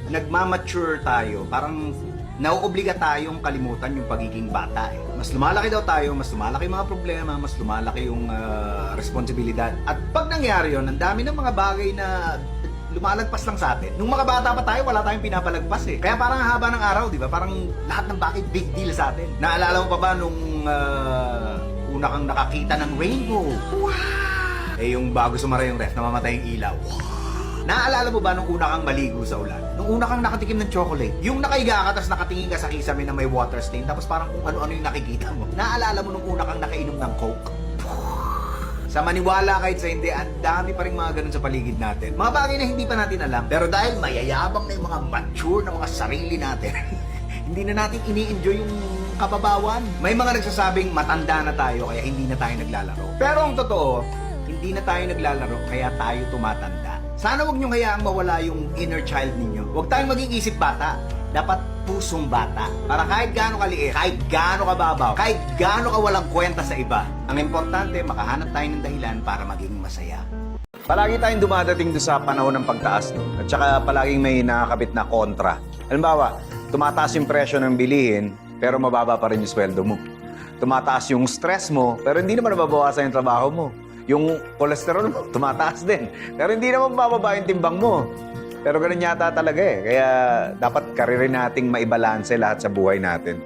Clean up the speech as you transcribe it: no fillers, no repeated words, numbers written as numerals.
nagmamature tayo, parang nauobliga tayong kalimutan yung pagiging bata eh. Mas lumalaki daw tayo, mas lumalaki yung mga problema, mas lumalaki yung responsibilidad. At pag nangyari yun, ang dami ng mga bagay na lumalagpas lang sa atin. Nung mga bata pa tayo, wala tayong pinapalagpas eh. Kaya parang haba ng araw, di ba? Parang lahat ng bagay big deal sa atin. Naalala mo pa ba nung una kang nakakita ng rainbow? Wow! Eh yung bago sumara yung ref, namamatay yung ilaw. Naalala mo ba nung una kang maligo sa ulan? Nung una kang nakatikim ng chocolate? Yung nakaiga ka, tapos nakatingin ka sa kisame na may water stain, tapos parang kung ano-ano yung nakikita mo. Naalala mo nung una kang nakainom ng Coke? Sa maniwala kahit sa hindi, ang dami pa rin mga ganun sa paligid natin. Mga bagay na hindi pa natin alam. Pero dahil mayayabang na yung mga mature na mga sarili natin, hindi na natin ini-enjoy yung kababawan. May mga nagsasabing matanda na tayo kaya hindi na tayo naglalaro. Pero ang totoo, hindi na tayo naglalaro kaya tayo tumatanda. Sana wag niyong hayaang mawala yung inner child ninyo. Huwag tayong maging isip bata. Dapat pusong bata. Para kahit gaano kaliit, kahit gaano kababaw, kahit gaano ka walang kwenta sa iba, ang importante, makahanap tayo ng dahilan para maging masaya. Palagi tayong dumadating doon sa panahon ng pagtaas, no? At saka palaging may nakakabit na kontra. Halimbawa, tumataas yung presyo ng bilihin, pero mababa pa rin yung sweldo mo. Tumataas yung stress mo, pero hindi naman nababawasan yung trabaho mo. Yung cholesterol mo, tumataas din. Pero hindi naman bababa yung timbang mo. Pero ganun yata talaga eh. Kaya dapat karirin nating maibalanse lahat sa buhay natin.